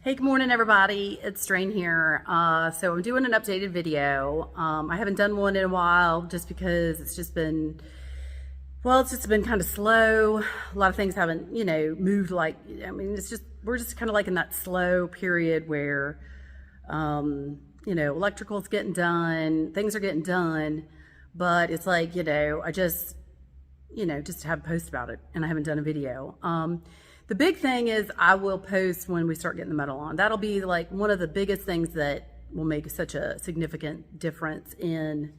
Hey, good morning, everybody. It's Drain here. So I'm doing an updated video. I haven't done one in a while just because it's just been kind of slow. A lot of things haven't, moved like, we're just kind of like in that slow period where, electrical's getting done, things are getting done, but it's like, I just haven't posted about it and I haven't done a video. The big thing is I will post when we start getting the metal on. That'll be like one of the biggest things that will make such a significant difference in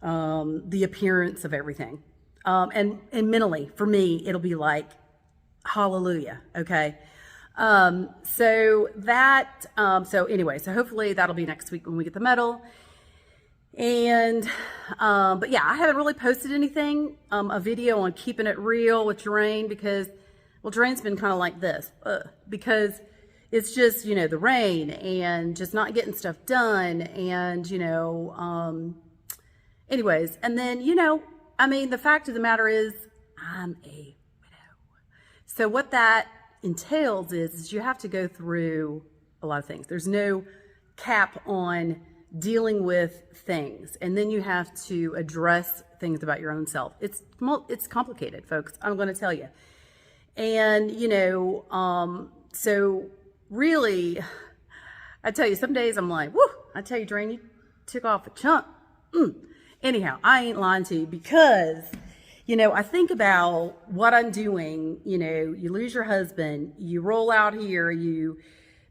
the appearance of everything. And mentally, for me, it'll be like, hallelujah, okay? So hopefully that'll be next week when we get the metal. And, but yeah, I haven't really posted anything, a video on keeping it real with Drain because, well, Drain's been kind of like this, because it's just, the rain and just not getting stuff done. And, anyways, and then, the fact of the matter is I'm a widow. So what that entails is you have to go through a lot of things. There's no cap on dealing with things. And then you have to address things about your own self. It's complicated, folks. I'm going to tell you. And, so really, I tell you, some days I'm like, whoo, I tell you, Drain, you took off a chunk. Anyhow, I ain't lying to you because, I think about what I'm doing. You lose your husband, you roll out here, you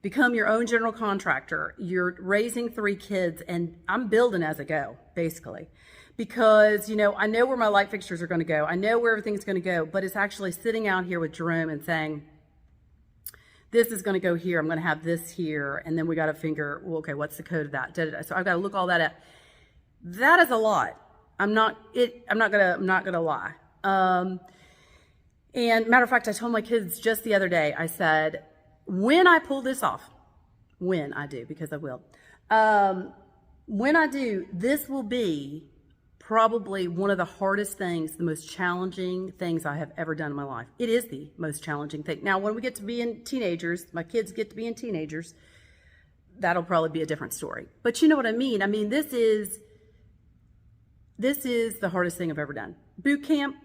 become your own general contractor, you're raising 3 kids, and I'm building as I go, basically. Because, I know where my light fixtures are going to go. I know where everything's going to go, but it's actually sitting out here with Jerome and saying, this is going to go here. I'm going to have this here. And then we got to figure, well, okay, what's the code of that? So I've got to look all that up. That is a lot. I'm not going to lie. And matter of fact, I told my kids just the other day, I said, when I pull this off, when I do, because I will, when I do, this will be probably one of the hardest things, the most challenging things I have ever done in my life. It is the most challenging thing. Now, when we get to be in teenagers, my kids get to be in teenagers, that'll probably be a different story. But you know what I mean? This is the hardest thing I've ever done. Boot camp,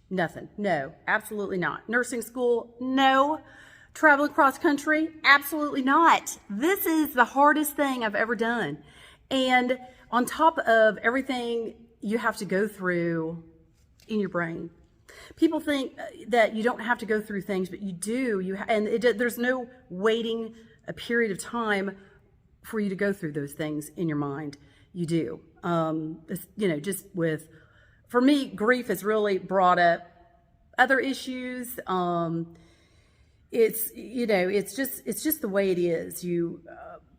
nothing. No, absolutely not. Nursing school, no. Traveling cross country, absolutely not. This is the hardest thing I've ever done. And on top of everything you have to go through in your brain. People think that you don't have to go through things, but you do. There's no waiting a period of time for you to go through those things in your mind. You do. For me, grief has really brought up other issues. It's just the way it is.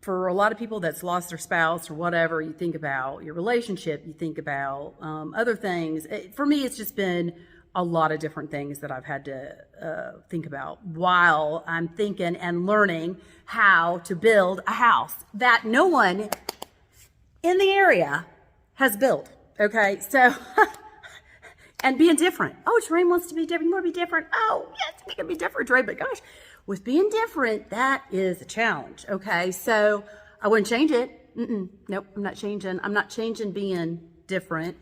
For a lot of people that's lost their spouse or whatever, you think about your relationship, you think about other things. For me, it's just been a lot of different things that I've had to think about while I'm thinking and learning how to build a house that no one in the area has built. Okay, so and being different. Oh, Drain wants to be different. You want to be different? Oh, yes, we can be different, Drain. But gosh, with being different, that is a challenge. Okay, so I wouldn't change it. Nope, I'm not changing. I'm not changing being different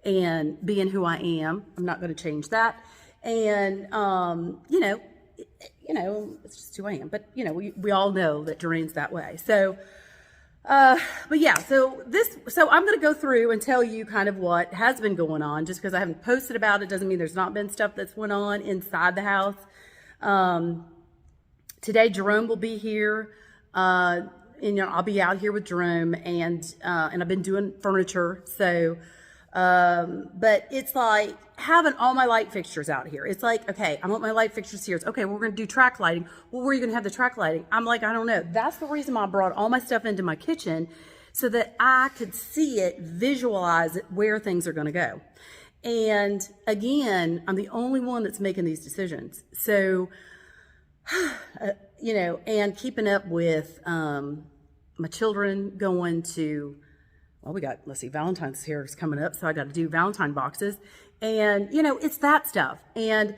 and being who I am. I'm not going to change that. And it's just who I am. But we all know that Drain's that way. So. But yeah, so I'm going to go through and tell you kind of what has been going on. Just because I haven't posted about it doesn't mean there's not been stuff that's went on inside the house. Today Jerome will be here. I'll be out here with Jerome and I've been doing furniture. So, but it's like having all my light fixtures out here. It's like, okay, I want my light fixtures here. It's okay, we're going to do track lighting. Well, where are you going to have the track lighting? I'm like, I don't know. That's the reason why I brought all my stuff into my kitchen so that I could see it, visualize it, where things are going to go. And again, I'm the only one that's making these decisions. So, and keeping up with my children going to, well, Valentine's here is coming up, so I got to do Valentine boxes. And, it's that stuff. And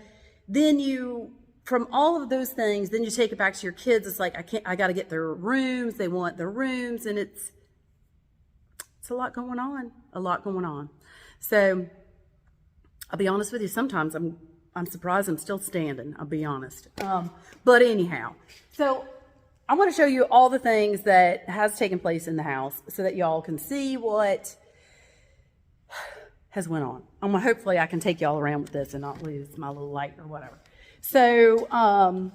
then you from all of those things, then you take it back to your kids. It's like, I got to get their rooms. They want their rooms, and it's a lot going on. So I'll be honest with you. Sometimes I'm surprised I'm still standing. I'll be honest. But anyhow, so I want to show you all the things that has taken place in the house so that y'all can see what has went on. Hopefully I can take y'all around with this and not lose my little light or whatever. So, oh,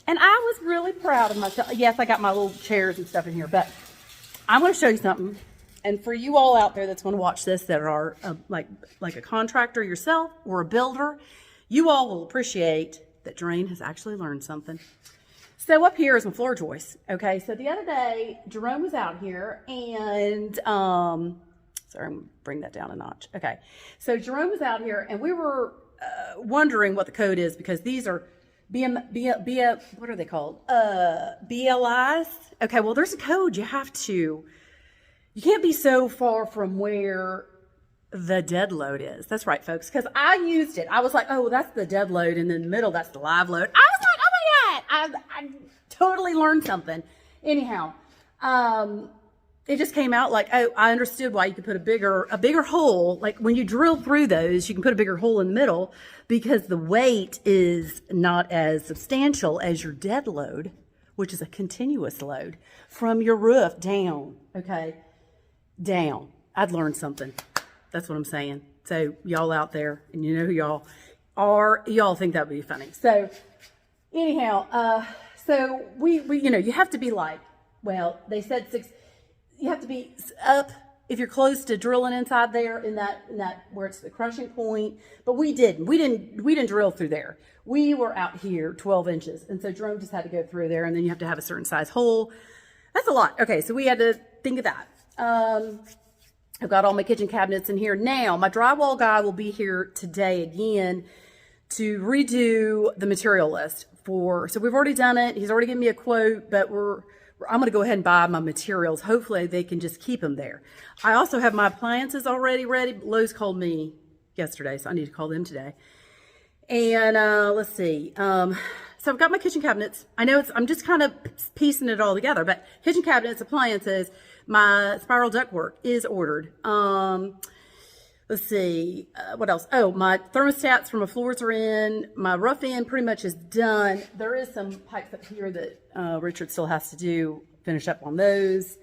and I was really proud of myself. Yes, I got my little chairs and stuff in here, but I'm going to show you something. And for you all out there that's going to watch this that are like a contractor yourself or a builder, you all will appreciate that Drain has actually learned something. So up here is my floor joist. Okay, so the other day, Jerome was out here and, sorry, I'm going to bring that down a notch. Okay, so Jerome was out here and we were wondering what the code is because these are what are they called? BLIs. Okay, well, there's a code. You can't be so far from where the dead load is. That's right, folks, because I used it. I was like, oh, that's the dead load, and in the middle, that's the live load. I was like, oh my God, I totally learned something. Anyhow, it just came out like, oh, I understood why you could put a bigger hole. Like when you drill through those, you can put a bigger hole in the middle because the weight is not as substantial as your dead load, which is a continuous load from your roof down, okay, down. I'd learned something. That's what I'm saying. So y'all out there, and you know who y'all are, y'all think that would be funny. So anyhow, so we you have to be like, well, they said 6. You have to be up if you're close to drilling inside there in that where it's the crushing point. But we didn't drill through there. We were out here 12 inches, and so Jerome just had to go through there, and then you have to have a certain size hole. That's a lot. Okay, so we had to think of that. I've got all my kitchen cabinets in here now. My drywall guy will be here today again to redo the material list so we've already done it. He's already given me a quote, but I'm going to go ahead and buy my materials. Hopefully they can just keep them there. I also have my appliances already ready. Lowe's called me yesterday, so I need to call them today. And let's see. So I've got my kitchen cabinets. I know I'm just kind of piecing it all together, but kitchen cabinets, appliances, my spiral ductwork is ordered. Let's see, what else? Oh, my thermostats for my floors are in. My rough end pretty much is done. There is some pipes up here that Richard still has to finish up on those.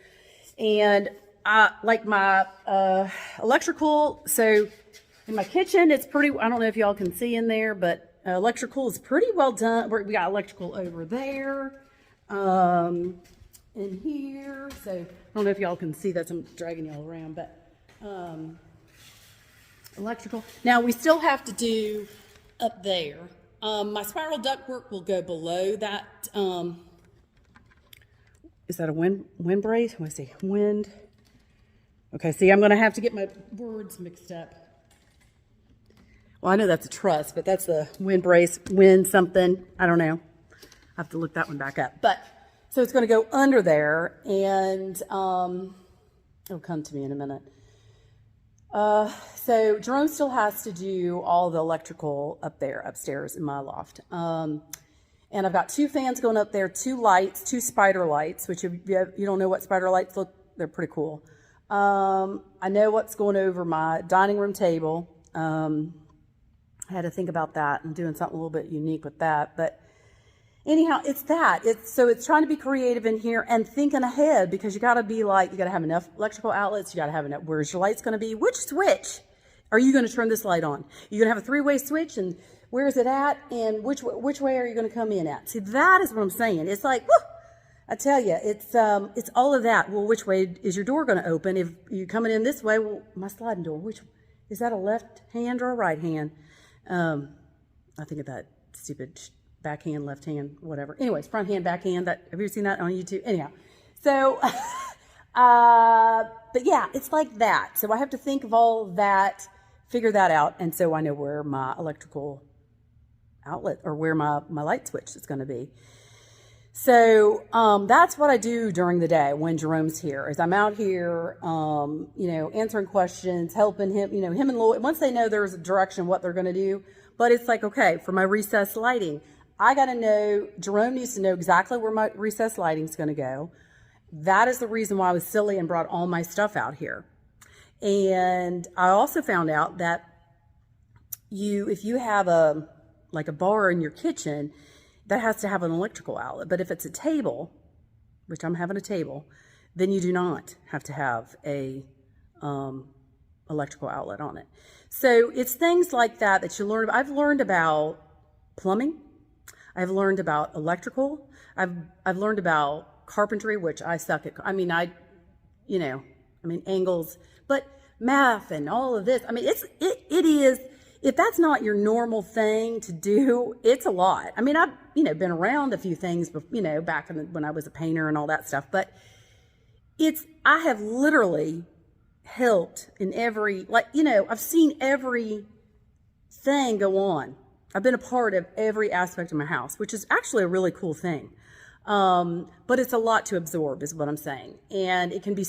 And like my electrical, so in my kitchen, it's pretty, I don't know if y'all can see in there, but electrical is pretty well done. We got electrical over there, in here. So I don't know if y'all can see that, I'm dragging y'all around, but electrical. Now we still have to do up there. My spiral ductwork will go below that. Is that a wind brace? Let me see. Wind. Okay, see, I'm going to have to get my words mixed up. Well, I know that's a truss, but that's the wind brace, wind something. I don't know. I have to look that one back up. But so it's going to go under there, and it'll come to me in a minute. So Jerome still has to do all the electrical up there, upstairs in my loft. And I've got 2 fans going up there, 2 lights, 2 spider lights, which if you don't know what spider lights look, they're pretty cool. I know what's going over my dining room table. I had to think about that and doing something a little bit unique with that. But anyhow, it's that. So it's trying to be creative in here and thinking ahead, because you got to be like, you got to have enough electrical outlets. You got to have enough. Where's your lights going to be? Which switch are you going to turn this light on? You're going to have a 3-way switch, and where is it at? And which way are you going to come in at? See, that is what I'm saying. It's like, whew, I tell you, it's all of that. Well, which way is your door going to open? If you're coming in this way, well, my sliding door, which is that, a left hand or a right hand? I think of that stupid backhand, left hand, whatever. Anyways, front hand, back hand. Have you ever seen that on YouTube? Anyhow, so, but yeah, it's like that. So I have to think of all of that, figure that out, and so I know where my electrical outlet or where my light switch is going to be. So that's what I do during the day when Jerome's here, is I'm out here, answering questions, helping him, him and Lloyd. Once they know there's a direction what they're going to do, But it's like, okay, for my recessed lighting, I got to know, Jerome needs to know exactly where my recessed lighting is going to go. That is the reason why I was silly and brought all my stuff out here. And I also found out that if you have like a bar in your kitchen, that has to have an electrical outlet. But if it's a table, which I'm having a table, then you do not have to have a electrical outlet on it. So it's things like that that you learn. I've learned about plumbing. I've learned about electrical. I've learned about carpentry, which I suck at. I mean, angles, but math and all of this. I mean, it is. If that's not your normal thing to do, it's a lot. I mean, I've, been around a few things, back when I was a painter and all that stuff, but I have literally helped in every, I've seen every thing go on. I've been a part of every aspect of my house, which is actually a really cool thing. But it's a lot to absorb is what I'm saying. And it can be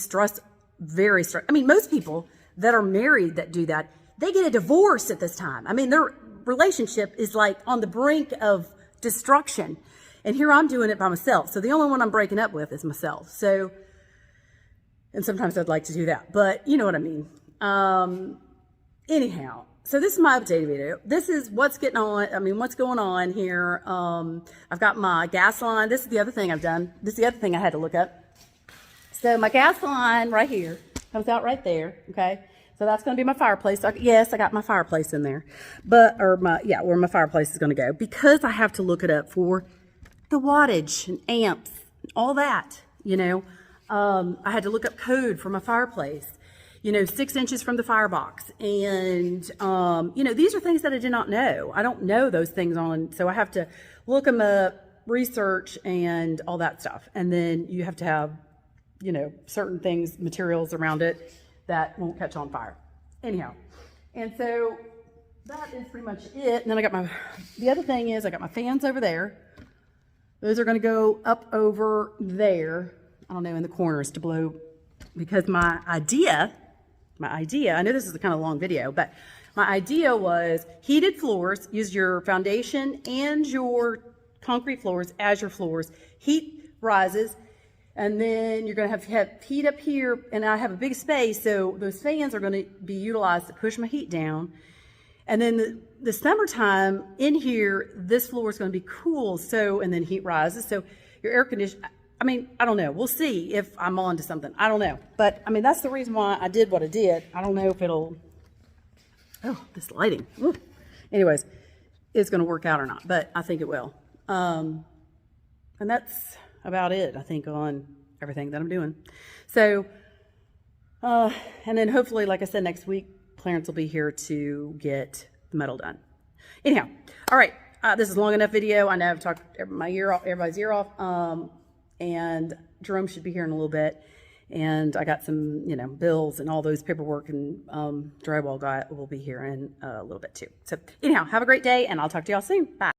very stressful. I mean, most people that are married that do that, they get a divorce at this time. I mean, their relationship is like on the brink of destruction. And here I'm doing it by myself. So the only one I'm breaking up with is myself. So, and sometimes I'd like to do that, but you know what I mean. Anyhow, so this is my updated video. This is what's going on here. I've got my gas line. This is the other thing I've done. This is the other thing I had to look up. So my gas line right here comes out right there. Okay. So that's going to be my fireplace. Yes, I got my fireplace in there, where my fireplace is going to go, because I have to look it up for the wattage and amps, and all that, I had to look up code for my fireplace, 6 inches from the firebox. And, these are things that I did not know. I don't know those things so I have to look them up, research and all that stuff. And then you have to have, certain things, materials around it that won't catch on fire. Anyhow, and so that is pretty much it. And then the other thing is I got my fans over there. Those are going to go up over there, I don't know, in the corners to blow, because my idea, I know this is a kind of long video, but my idea was heated floors, use your foundation and your concrete floors as your floors. Heat rises, and then you're going to have heat up here, and I have a big space, so those fans are going to be utilized to push my heat down. And then the summertime in here, this floor is going to be cool, and then heat rises. So your air conditioner, I don't know. We'll see if I'm on to something. I don't know. But, that's the reason why I did what I did. I don't know if this lighting. Ooh. Anyways, it's going to work out or not, but I think it will. And that's about it, I think, on everything that I'm doing. So, and then hopefully, like I said, next week, Clarence will be here to get the metal done. Anyhow, all right, this is a long enough video. I know I've talked everybody's ear off, and Jerome should be here in a little bit. And I got some, bills and all those paperwork, and drywall guy will be here in a little bit too. So anyhow, have a great day, and I'll talk to y'all soon. Bye.